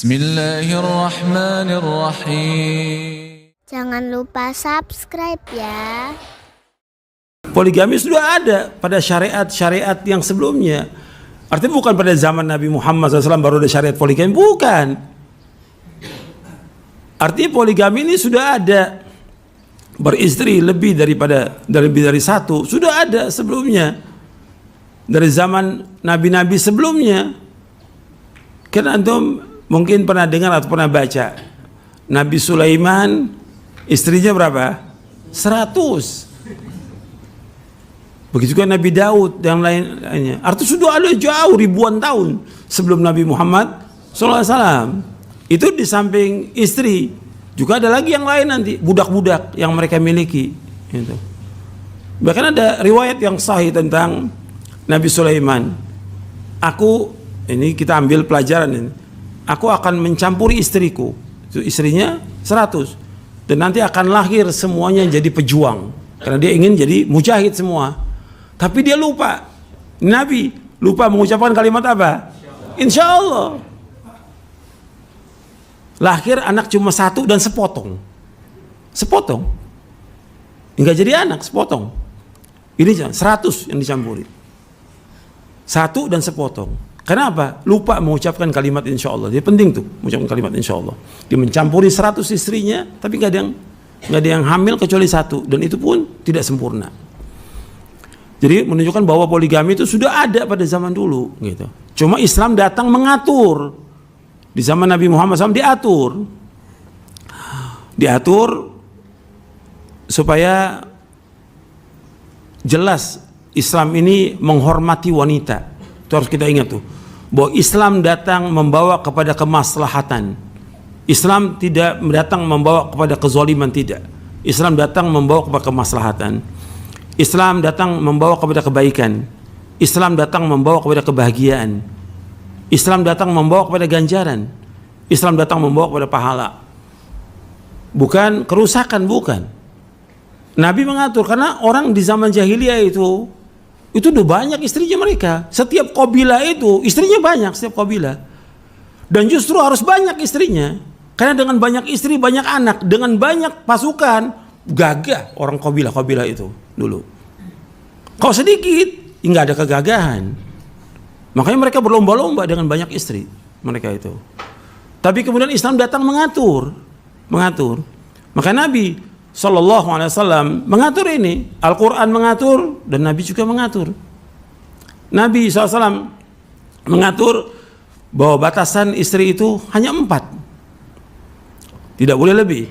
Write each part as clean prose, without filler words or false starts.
Bismillahirrahmanirrahim. Jangan lupa subscribe ya. Poligami sudah ada pada syariat-syariat yang sebelumnya. Artinya bukan pada zaman Nabi Muhammad SAW baru ada syariat poligami, bukan. Artinya poligami ini sudah ada, beristri lebih dari satu, sudah ada sebelumnya. Dari zaman nabi-nabi sebelumnya. Kan antum mungkin pernah dengar atau pernah baca Nabi Sulaiman istrinya berapa? 100. Begitu juga Nabi Daud dan lainnya. Artinya sudah ada jauh ribuan tahun sebelum Nabi Muhammad SAW. Itu di samping istri juga ada lagi yang lain nanti, budak-budak yang mereka miliki. Gitu. Bahkan ada riwayat yang sahih tentang Nabi Sulaiman. Ini kita ambil pelajaran ini. Aku akan mencampuri istriku. Itu istrinya 100. Dan nanti akan lahir semuanya jadi pejuang. Karena dia ingin jadi mujahid semua. Tapi dia lupa. Nabi lupa mengucapkan kalimat apa? Insya Allah. Lahir anak cuma 1 dan sepotong. Sepotong. Enggak jadi anak, sepotong. Ini 100 yang dicampuri. 1 dan sepotong. Kenapa? Lupa mengucapkan kalimat insya Allah. Dia penting tuh mengucapkan kalimat insya Allah. Dia mencampuri 100 istrinya, tapi nggak ada yang hamil kecuali 1, dan itu pun tidak sempurna. Jadi menunjukkan bahwa poligami itu sudah ada pada zaman dulu, gitu. Cuma Islam datang mengatur. Di zaman Nabi Muhammad SAW diatur supaya jelas Islam ini menghormati wanita. Itu harus kita ingat tuh, bahwa Islam datang membawa kepada kemaslahatan. Islam tidak datang membawa kepada kezaliman, tidak. Islam datang membawa kepada kemaslahatan. Islam datang membawa kepada kebaikan. Islam datang membawa kepada kebahagiaan. Islam datang membawa kepada ganjaran. Islam datang membawa kepada pahala. Bukan kerusakan, bukan. Nabi mengatur, karena orang di zaman jahiliyah itu udah banyak istrinya mereka. Setiap kabilah itu istrinya banyak, setiap kabilah. Dan justru harus banyak istrinya. Karena dengan banyak istri, banyak anak, dengan banyak pasukan, gagah orang kabilah-kabilah itu dulu. Kalau sedikit, nggak ada kegagahan. Makanya mereka berlomba-lomba dengan banyak istri mereka itu. Tapi kemudian Islam datang mengatur. Maka Nabi SAW mengatur ini. Al-Quran mengatur dan Nabi juga mengatur. Nabi SAW mengatur bahwa batasan istri itu hanya 4, tidak boleh lebih.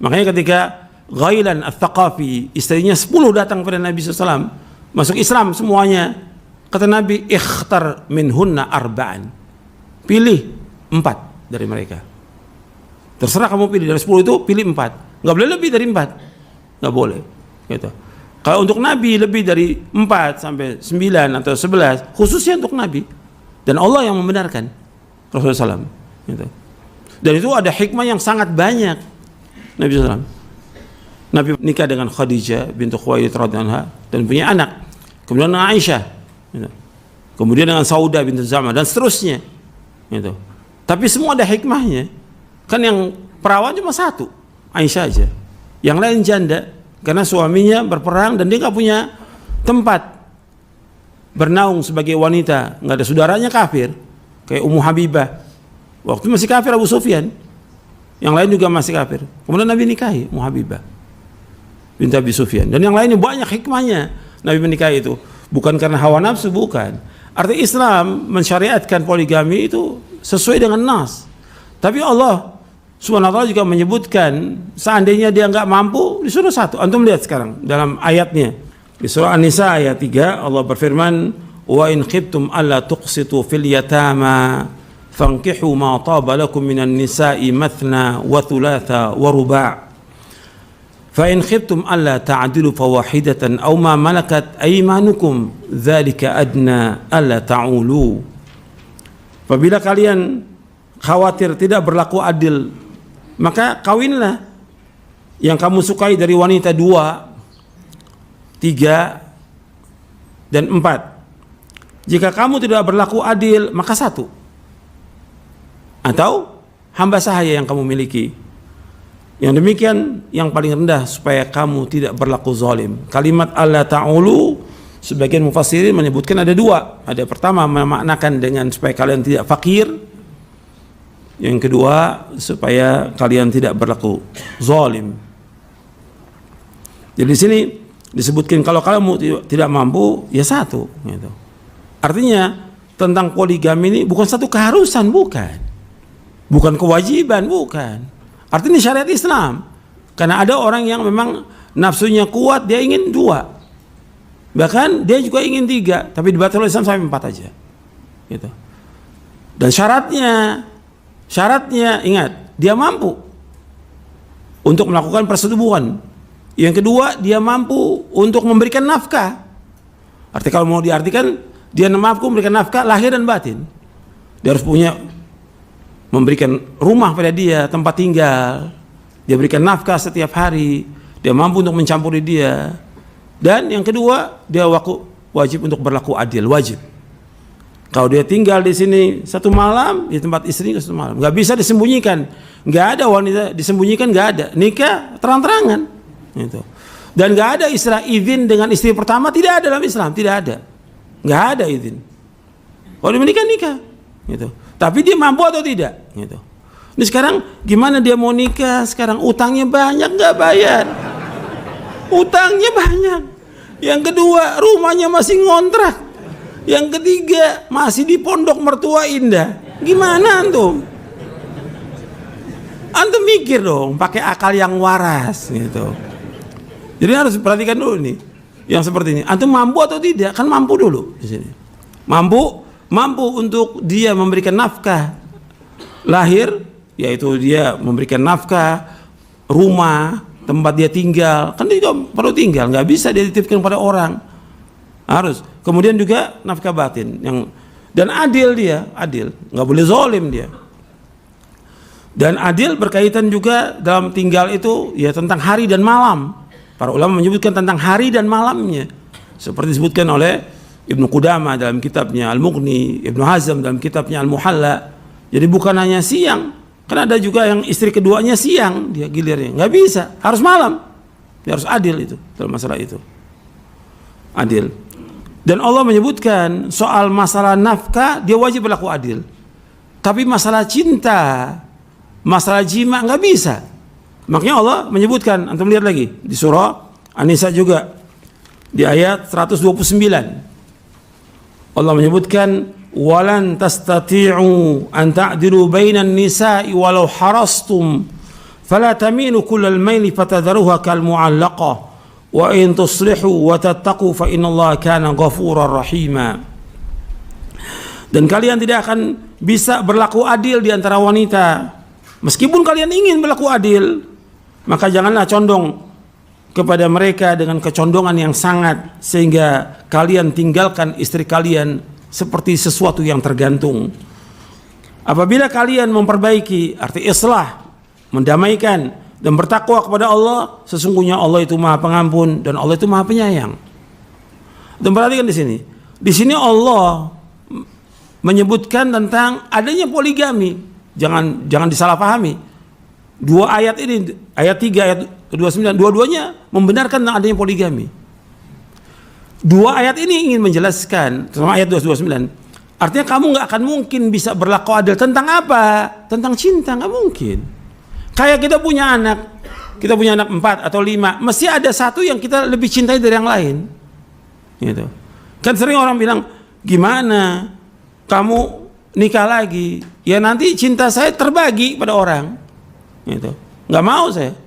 Makanya ketika Ghailan Al-Thaqafi, istrinya 10 datang pada Nabi SAW, masuk Islam semuanya, kata Nabi, ikhtar minhunna arba'an, pilih 4 dari mereka. Terserah kamu pilih, dari 10 itu pilih 4. Nggak boleh lebih dari 4, nggak boleh, gitu. Kalau untuk Nabi lebih dari 4 sampai 9 atau 11, khususnya untuk Nabi, dan Allah yang membenarkan Rasulullah SAW, gitu. Dan itu ada hikmah yang sangat banyak. Nabi SAW, Nabi nikah dengan Khadijah bintu Khuwailid radhiyallahu anha dan punya anak, kemudian dengan Aisyah, gitu. Kemudian dengan Saudah bintu Zam'ah dan seterusnya, gitu. Tapi semua ada hikmahnya. Kan yang perawan cuma 1, Aisyah aja. Yang lain janda, karena suaminya berperang dan dia nggak punya tempat bernaung sebagai wanita, nggak ada saudaranya kafir, kayak Ummu Habibah. Waktu masih kafir Abu Sufyan, yang lain juga masih kafir. Kemudian Nabi nikahi Ummu Habibah binti Abi Sufyan, dan yang lainnya banyak hikmahnya. Nabi menikahi itu bukan karena hawa nafsu, bukan. Artinya Islam mensyariatkan poligami itu sesuai dengan nas. Tapi Allah Subhanahu wa ta'ala juga menyebutkan seandainya dia nggak mampu, disuruh 1. Antum lihat sekarang dalam ayatnya di surah An-Nisa ayat 3, Allah berfirman, wa in khiftum alla tuqsitu fil yatama fankihu ma taba lakum minan nisa'i mathna wa thulatha wa ruba'. Fa in khiftum alla ta'dilu fawahidatan aw ma malakat aymanukum dzalika adna alla ta'ulu. Apabila kalian khawatir tidak berlaku adil, maka kawinlah yang kamu sukai dari wanita 2, 3, dan 4. Jika kamu tidak berlaku adil, maka 1. Atau hamba sahaya yang kamu miliki. Yang demikian yang paling rendah supaya kamu tidak berlaku zalim. Kalimat alla ta'ulu, sebagian mufassirin menyebutkan ada dua. Ada pertama memaknakan dengan supaya kalian tidak fakir. Yang kedua supaya kalian tidak berlaku zalim. Jadi di sini disebutkan kalau kamu tidak mampu ya satu gitu. Artinya tentang poligami ini bukan satu keharusan, bukan kewajiban, bukan. Artinya syariat Islam. Karena ada orang yang memang nafsunya kuat, dia ingin 2. Bahkan dia juga ingin 3, tapi dibatasi oleh Islam sampai 4 aja. Gitu. Dan syaratnya ingat, dia mampu untuk melakukan persetubuhan. Yang kedua, dia mampu untuk memberikan nafkah. Artinya kalau mau diartikan, dia mampu memberikan nafkah lahir dan batin. Dia harus punya memberikan rumah pada dia, tempat tinggal, dia berikan nafkah setiap hari, dia mampu untuk mencampuri dia. Dan yang kedua, dia wajib untuk berlaku adil, wajib. Kalau dia tinggal di sini 1 malam, di tempat istri 1 malam, nggak bisa disembunyikan, nggak ada wanita disembunyikan, nggak ada, nikah terang-terangan, gitu. Dan nggak ada istilah izin dengan istri pertama, tidak ada dalam Islam, tidak ada, nggak ada izin. Kalau dia menikah, nikah, gitu. Tapi dia mampu atau tidak? Gitu. Ini sekarang gimana dia mau nikah? Sekarang utangnya banyak, nggak bayar. Utangnya banyak. Yang kedua, rumahnya masih ngontrak. Yang ketiga, masih di pondok mertua indah. Gimana antum? Antum mikir dong, pakai akal yang waras gitu. Jadi harus perhatikan dulu nih, yang seperti ini. Antum mampu atau tidak? Kan mampu dulu di sini. Mampu untuk dia memberikan nafkah lahir, yaitu dia memberikan nafkah rumah, tempat dia tinggal, kan dia juga perlu tinggal, nggak bisa dia dititipkan pada orang, harus. Kemudian juga nafkah batin dan adil, dia adil, nggak boleh zalim dia. Dan adil berkaitan juga dalam tinggal itu ya tentang hari dan malam. Para ulama menyebutkan tentang hari dan malamnya, seperti disebutkan oleh Ibnu Qudamah dalam kitabnya Al-Mughni, Ibnu Hazm dalam kitabnya Al-Muhalla. Jadi bukan hanya siang, karena ada juga yang istri keduanya siang dia gilirnya, nggak bisa, harus malam. Dia harus adil itu dalam masalah itu, adil. Dan Allah menyebutkan soal masalah nafkah dia wajib berlaku adil. Tapi masalah cinta, masalah jima nggak bisa. Makanya Allah menyebutkan, antum lihat lagi di surah An-Nisa juga di ayat 129. Allah menyebutkan walan tastati'u an ta'dilu bainan nisa'i walau harastum fala tamilu kullal maili fatadharuha kal mu'allaqah wa in tuslihu wa tattaqu fa innallaha kana ghafurar rahima. Dan kalian tidak akan bisa berlaku adil di antara wanita meskipun kalian ingin berlaku adil, maka janganlah condong kepada mereka dengan kecondongan yang sangat sehingga kalian tinggalkan istri kalian seperti sesuatu yang tergantung. Apabila kalian memperbaiki, arti islah, mendamaikan dan bertakwa kepada Allah, sesungguhnya Allah itu Maha Pengampun dan Allah itu Maha Penyayang. Dan perhatikan di sini. Di sini Allah menyebutkan tentang adanya poligami. Jangan disalahpahami. 2 ayat ini, ayat 3, ayat 29, dua-duanya membenarkan tentang adanya poligami. 2 ayat ini ingin menjelaskan, terutama ayat 229, artinya kamu nggak akan mungkin bisa berlaku adil tentang apa? Tentang cinta, nggak mungkin. Kayak kita punya anak 4 atau 5, mesti ada satu yang kita lebih cintai dari yang lain. Gitu. Kan sering orang bilang, gimana kamu nikah lagi? Ya nanti cinta saya terbagi pada orang. Gitu. Nggak mau saya.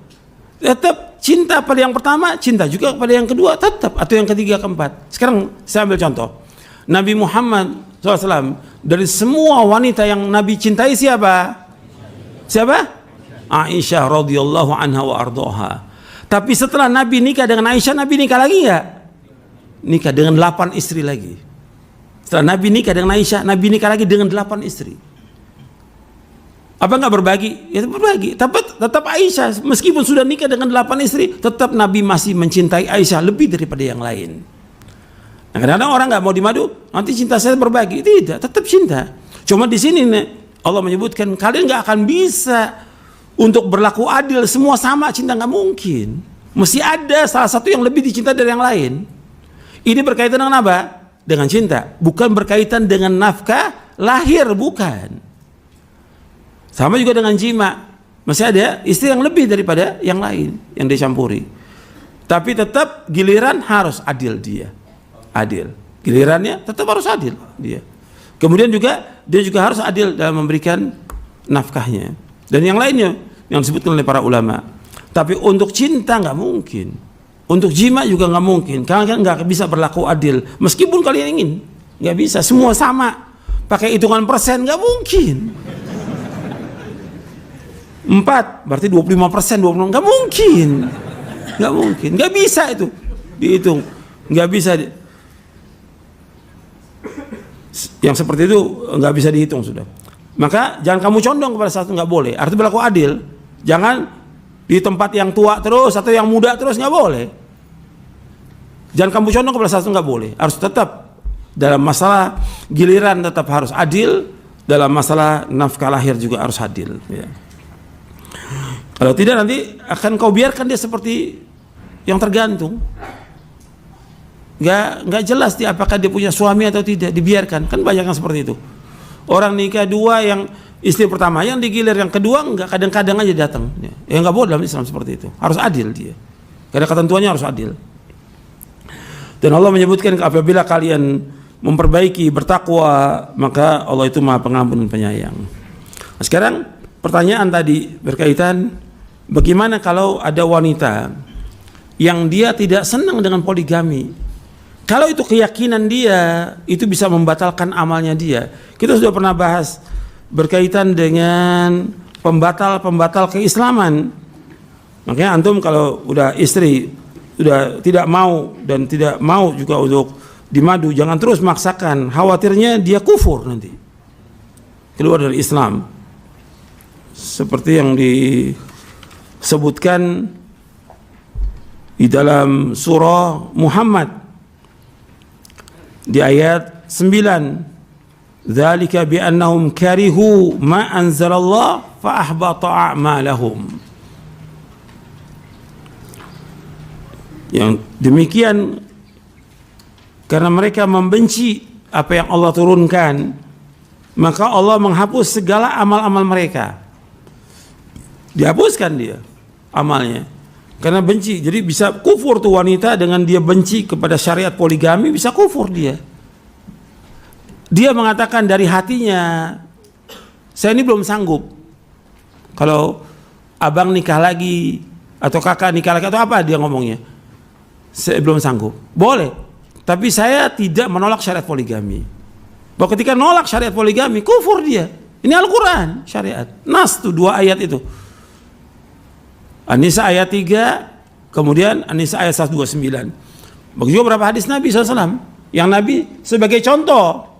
Tetap cinta pada yang pertama, cinta juga pada yang kedua, tetap, atau yang ketiga, keempat. Sekarang saya ambil contoh. Nabi Muhammad SAW, dari semua wanita yang Nabi cintai siapa? Siapa? Aisyah radhiyallahu anha wa ardhaha. Tapi setelah Nabi nikah dengan Aisyah, Nabi nikah lagi nggak? Nikah dengan 8 istri lagi. Setelah Nabi nikah dengan Aisyah, Nabi nikah lagi dengan 8 istri. Apa nggak berbagi? Ya berbagi. Tapi tetap Aisyah meskipun sudah nikah dengan 8 istri, tetap Nabi masih mencintai Aisyah lebih daripada yang lain. Nah, kadang-kadang orang nggak mau dimadu, nanti cinta saya berbagi. Tidak, tetap cinta. Cuma di sini nih, Allah menyebutkan kalian nggak akan bisa untuk berlaku adil semua sama cinta, nggak mungkin. Mesti ada salah satu yang lebih dicinta dari yang lain. Ini berkaitan dengan apa? Dengan cinta, bukan berkaitan dengan nafkah lahir, bukan. Sama juga dengan jima, masih ada istri yang lebih daripada yang lain yang dicampuri. Tapi tetap giliran harus adil dia. Adil. Gilirannya tetap harus adil dia. Kemudian juga dia juga harus adil dalam memberikan nafkahnya. Dan yang lainnya yang disebutkan oleh para ulama. Tapi untuk cinta nggak mungkin. Untuk jima juga nggak mungkin. Kalian nggak bisa berlaku adil. Meskipun kalian ingin, nggak bisa. Semua sama. Pakai hitungan persen nggak mungkin. 4 berarti 25%, 26 nggak mungkin. Nggak mungkin. Nggak bisa itu dihitung. Nggak bisa. Yang seperti itu nggak bisa dihitung sudah. Maka jangan kamu condong kepada satu, nggak boleh. Artinya berlaku adil. Jangan di tempat yang tua terus atau yang muda terus, nggak boleh. Jangan kamu condong kepada satu, nggak boleh. Harus tetap dalam masalah giliran tetap harus adil, dalam masalah nafkah lahir juga harus adil. Ya. Kalau tidak nanti akan kau biarkan dia seperti yang tergantung. Nggak jelas dia apakah dia punya suami atau tidak, dibiarkan. Kan banyak yang seperti itu. Orang nikah dua, yang istri pertama yang digilir, yang kedua nggak, kadang-kadang aja datang. Ya nggak boleh dalam Islam seperti itu. Harus adil dia. Karena ketentuannya harus adil. Dan Allah menyebutkan apabila kalian memperbaiki, bertakwa, maka Allah itu Maha Pengampun dan Penyayang. Nah, sekarang pertanyaan tadi berkaitan bagaimana kalau ada wanita yang dia tidak senang dengan poligami. Kalau itu keyakinan dia, itu bisa membatalkan amalnya dia. Kita sudah pernah bahas berkaitan dengan pembatal keislaman. Makanya antum kalau udah istri udah tidak mau dan tidak mau juga untuk dimadu, jangan terus maksakan. Khawatirnya dia kufur nanti, keluar dari Islam. Seperti yang disebutkan di dalam surah Muhammad di ayat 9, dzalika bi annahum karihu ma anzalallah fa ahbata a'malahum. Yang demikian karena mereka membenci apa yang Allah turunkan, maka Allah menghapus segala amal-amal mereka. Dihapuskan dia amalnya karena benci. Jadi bisa kufur tuh wanita dengan dia benci kepada syariat poligami, bisa kufur dia. Dia mengatakan dari hatinya, saya ini belum sanggup. Kalau abang nikah lagi atau kakak nikah lagi atau apa dia ngomongnya, saya belum sanggup. Boleh, tapi saya tidak menolak syariat poligami. Bahwa ketika nolak syariat poligami, kufur dia. Ini Al-Quran, syariat. Nas tuh 2 ayat itu. An-Nisa ayat 3, kemudian An-Nisa ayat 129. Begitu juga beberapa hadis Nabi SAW. Yang Nabi sebagai contoh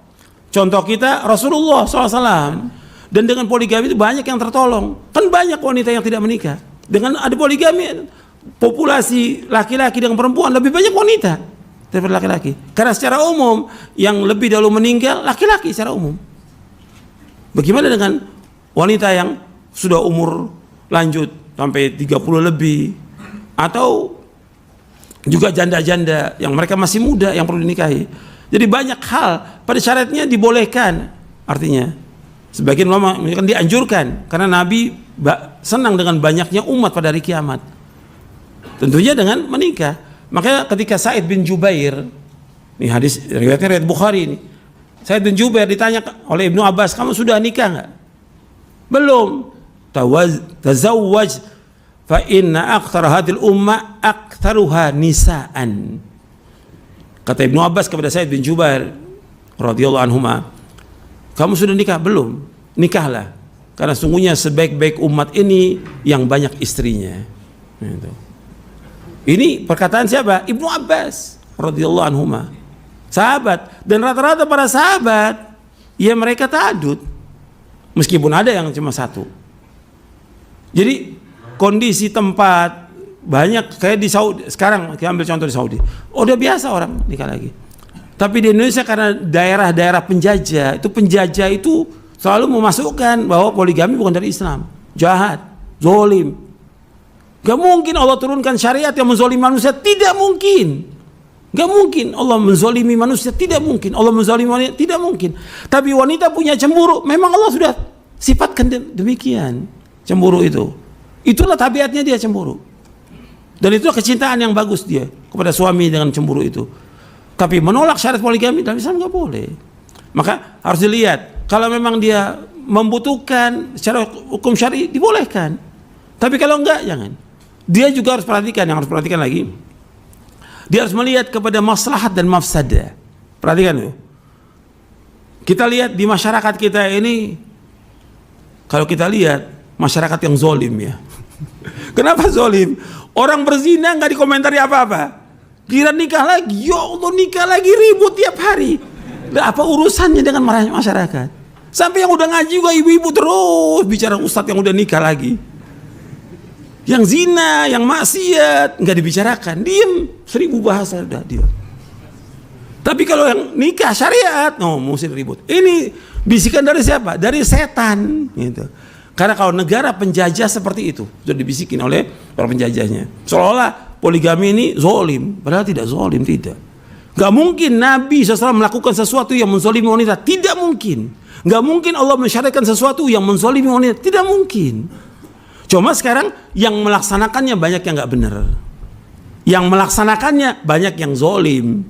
kita Rasulullah SAW. Dan dengan poligami itu banyak yang tertolong. Kan banyak wanita yang tidak menikah. Dengan ada poligami, populasi laki-laki dengan perempuan lebih banyak wanita daripada laki-laki. Karena secara umum yang lebih dahulu meninggal laki-laki secara umum. Bagaimana dengan wanita yang sudah umur lanjut sampai 30 lebih, atau juga janda-janda yang mereka masih muda yang perlu dinikahi. Jadi banyak hal pada syaratnya dibolehkan. Artinya sebagian ulama kan dianjurkan karena Nabi senang dengan banyaknya umat pada hari kiamat. Tentunya dengan menikah. Makanya ketika Sa'id bin Jubair, ini hadis riwayatnya riwayat Bukhari ini, Sa'id bin Jubair ditanya oleh Ibnu Abbas, kamu sudah nikah nggak? Belum. Tazawwaj fa inna aktsara hadhil ummah aktsaruha nisaan. Kata Ibnu Abbas kepada Sa'id bin Jubair radhiyallahu anhuma, kamu sudah nikah? Belum. Nikahlah, karena sungguhnya sebaik-baik umat ini yang banyak istrinya. Ini perkataan siapa? Ibnu Abbas radhiyallahu anhuma, sahabat. Dan rata-rata para sahabat ya mereka ta'adud, meskipun ada yang cuma satu. Jadi kondisi tempat banyak kayak di Saudi sekarang, kita ambil contoh di Saudi, udah biasa orang nikah lagi. Tapi di Indonesia karena daerah-daerah penjajah itu selalu memasukkan bahwa poligami bukan dari Islam, jahat, zolim. Gak mungkin Allah turunkan syariat yang menzolimi manusia, tidak mungkin. Gak mungkin Allah menzolimi manusia, tidak mungkin. Allah menzolimi wanita, tidak mungkin. Tapi wanita punya cemburu, memang Allah sudah sifatkan demikian. Cemburu itu, itulah tabiatnya dia cemburu. Dan itulah kecintaan yang bagus dia kepada suami dengan cemburu itu. Tapi menolak syariat poligami dalam Islam nggak boleh. Maka harus dilihat, kalau memang dia membutuhkan secara hukum syar'i dibolehkan. Tapi kalau enggak, jangan. Dia juga harus perhatikan, yang harus perhatikan lagi, dia harus melihat kepada maslahat dan mafsadah. Perhatikan tuh. Kita lihat di masyarakat kita ini, kalau kita lihat masyarakat yang zolim ya. Kenapa zolim? Orang berzina nggak dikomentari apa-apa. Kira nikah lagi, ya Allah nikah lagi, ribut tiap hari. Nah, apa urusannya dengan masyarakat? Sampai yang udah ngaji juga ibu-ibu terus bicara ustadz yang udah nikah lagi. Yang zina, yang maksiat nggak dibicarakan, diem, 1000 bahasa udah dia. Tapi kalau yang nikah syariat, mesti ribut. Ini bisikan dari siapa? Dari setan, gitu. Karena kalau negara penjajah seperti itu, sudah dibisikin oleh para penjajahnya. Seolah-olah poligami ini zolim, padahal tidak zolim, tidak. Gak mungkin Nabi SAW melakukan sesuatu yang menzolimi wanita, tidak mungkin. Gak mungkin Allah mensyariatkan sesuatu yang menzolimi wanita, tidak mungkin. Cuma sekarang yang melaksanakannya banyak yang gak benar. Yang melaksanakannya banyak yang zolim.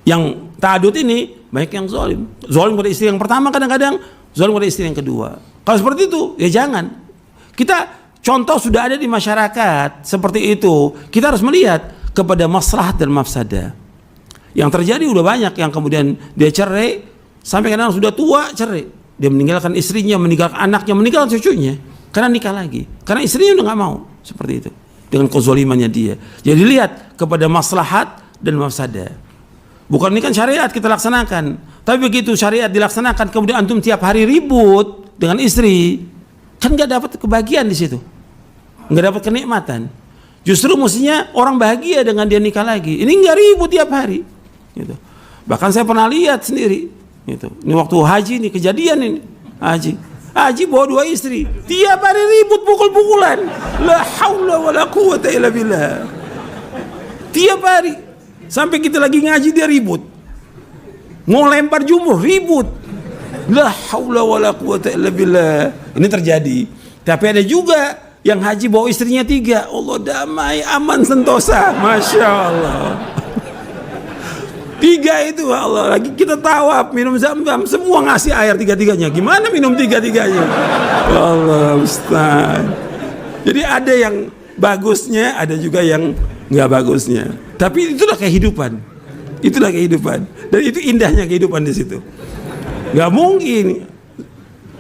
Yang ta'adud ini banyak yang zolim. Zolim pada istri yang pertama kadang-kadang, zolim pada istri yang kedua. Kalau seperti itu, ya jangan. Kita contoh sudah ada di masyarakat seperti itu. Kita harus melihat kepada maslahat dan mafsadah. Yang terjadi udah banyak yang kemudian dia cerai sampai kadang sudah tua cerai. Dia meninggalkan istrinya, meninggalkan anaknya, meninggalkan cucunya karena nikah lagi. Karena istrinya udah nggak mau seperti itu dengan kezolimannya dia. Jadi lihat kepada maslahat dan mafsadah. Bukan ini kan syariat kita laksanakan. Tapi begitu syariat dilaksanakan kemudian antum tiap hari ribut dengan istri, kan nggak dapat kebahagiaan di situ, nggak dapat kenikmatan. Justru mestinya orang bahagia dengan dia nikah lagi. Ini nggak ribut tiap hari, gitu. Bahkan saya pernah lihat sendiri, gitu. Ini waktu haji ini kejadian ini, haji bawa 2 istri, tiap hari ribut pukul-pukulan. La haula wala quwata illa billah. Tiap hari, sampai kita lagi ngaji dia ribut, mau lempar jumroh ribut. La haula wala quwata illa billah. Ini terjadi. Tapi ada juga yang haji bawa istrinya 3. Allah damai, aman, sentosa. Masya Allah. 3 itu Allah. Lagi kita tawaf, minum zam-zam, semua ngasih air 3-3-nya. Gimana minum 3-3-nya? Allah Ustaz. Jadi ada yang bagusnya, ada juga yang nggak bagusnya. Tapi itulah kehidupan. Itulah kehidupan. Dan itu indahnya kehidupan di situ. Gak mungkin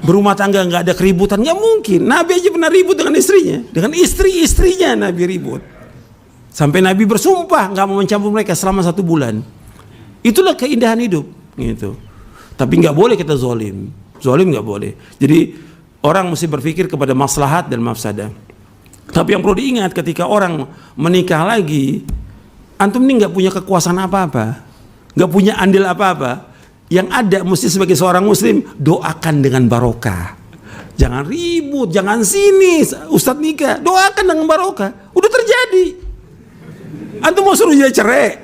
berumah tangga gak ada keributan, gak mungkin. Nabi aja pernah ribut dengan istrinya, dengan istri-istrinya Nabi ribut. Sampai Nabi bersumpah gak mau mencampur mereka selama 1 bulan. Itulah keindahan hidup, gitu. Tapi gak boleh kita zolim gak boleh. Jadi orang mesti berpikir kepada maslahat dan mafsadah. Tapi yang perlu diingat ketika orang menikah lagi, antum ini gak punya kekuasaan apa-apa, gak punya andil apa-apa. Yang ada mesti sebagai seorang muslim doakan dengan barokah. Jangan ribut, jangan sini ustadz nikah, doakan dengan barokah. Udah terjadi. Antum mau suruh dia cerai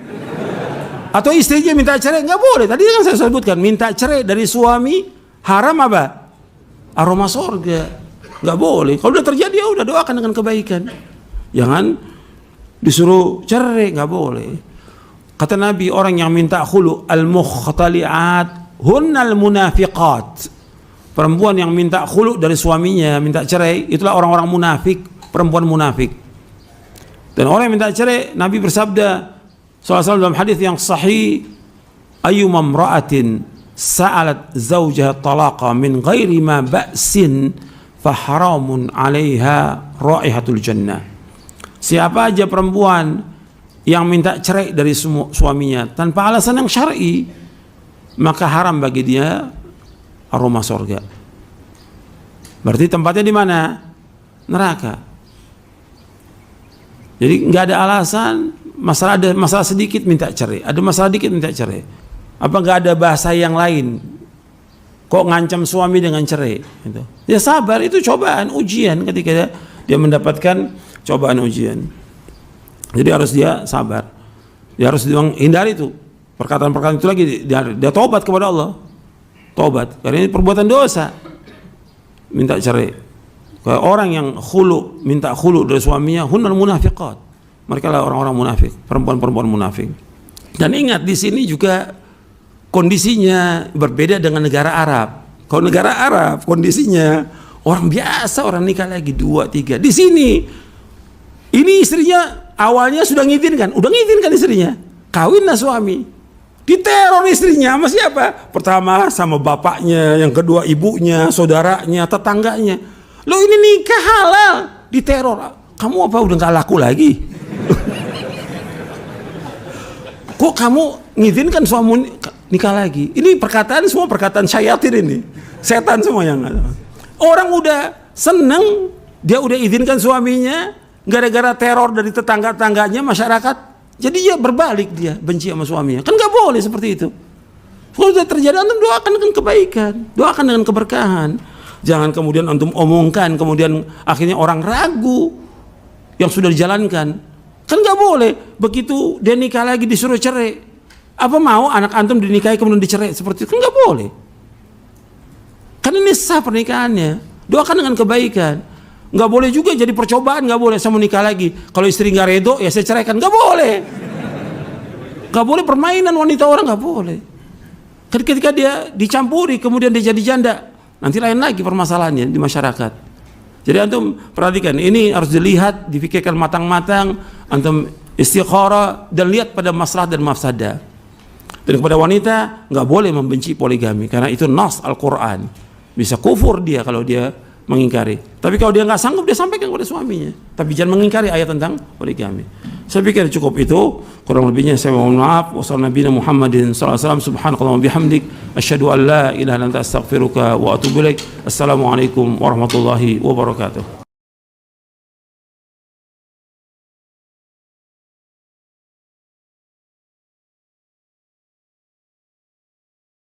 atau istrinya minta cerai, nggak boleh. Tadi kan saya sebutkan minta cerai dari suami haram apa? Aroma sorga. Nggak boleh. Kalau udah terjadi ya udah doakan dengan kebaikan. Jangan disuruh cerai, nggak boleh. Kata Nabi, orang yang minta khulu al-mukhtali'at hunnal munafiqat. Perempuan yang minta khulu dari suaminya, minta cerai, itulah orang-orang munafik, perempuan munafik. Dan orang yang minta cerai, Nabi bersabda SAW dalam hadis yang sahih, ayyuma imra'atin sa'alat zawjaha talaqa min ghairi ma ba'sin fa haramun 'alaiha raihatul jannah. Siapa aja perempuan yang minta cerai dari suaminya tanpa alasan yang syar'i, maka haram bagi dia aroma surga. Berarti tempatnya di mana? Neraka. Jadi nggak ada alasan, ada masalah sedikit minta cerai, ada masalah dikit minta cerai. Apa nggak ada bahasa yang lain kok ngancam suami dengan cerai gitu. Ya sabar, itu cobaan, ujian ketika dia mendapatkan cobaan ujian. Jadi harus dia sabar. Dia harus hindari itu perkataan-perkataan itu lagi. Dia tobat kepada Allah. Tobat, karena ini perbuatan dosa. Minta cerai. Kayak orang yang khulu, minta khulu dari suaminya, hunnal munafiqat. Mereka lah orang-orang munafik, perempuan-perempuan munafik. Dan ingat, di sini juga kondisinya berbeda dengan negara Arab. Kalau negara Arab kondisinya orang biasa, orang nikah lagi 2, 3. Di sini ini istrinya awalnya sudah ngizinkan istrinya, kawinlah suami, diteror istrinya sama siapa? Pertama sama bapaknya, yang kedua ibunya, saudaranya, tetangganya. Lo ini nikah halal, diteror. Kamu apa udah gak laku lagi? Kok kamu ngizinkan suami nikah lagi? Ini perkataan semua perkataan syayatin ini, setan semua yang ada. Orang udah seneng, dia udah izinkan suaminya, gara-gara teror dari tetangga-tangganya, masyarakat, jadi dia berbalik, dia benci sama suaminya. Kan nggak boleh seperti itu. Kalau sudah terjadi, antum doakan dengan kebaikan, doakan dengan keberkahan. Jangan kemudian antum omongkan, kemudian akhirnya orang ragu yang sudah dijalankan. Kan nggak boleh. Begitu dia nikah lagi disuruh cerai, apa mau anak antum dinikahi kemudian dicerai seperti itu? Kan nggak boleh. Kan ini sah pernikahannya. Doakan dengan kebaikan. Nggak boleh juga jadi percobaan, nggak boleh. Saya mau nikah lagi, kalau istri nggak redo ya saya ceraikan. Nggak boleh. Nggak boleh permainan wanita orang, nggak boleh. Ketika dia dicampuri kemudian dia jadi janda, nanti lain lagi permasalahannya di masyarakat. Jadi antum perhatikan, ini harus dilihat, difikirkan matang-matang, antum istikharah dan lihat pada maslahat dan mafsadah. Dan kepada wanita nggak boleh membenci poligami karena itu nas Al-Quran. Bisa kufur dia kalau dia mengingkari. Tapi kalau dia nggak sanggup, dia sampaikan kepada suaminya. Tapi jangan mengingkari ayat tentang poligami. Saya pikir cukup itu. Kurang lebihnya saya mohon maaf. Wassalamualaikum Muhammadin sallallahu alaihi wasallam. Subhanakallah wa bihamdik. Asyhadu an la ilaha illa anta astaghfiruka wa atubu ilaik. Assalamualaikum warahmatullahi wabarakatuh.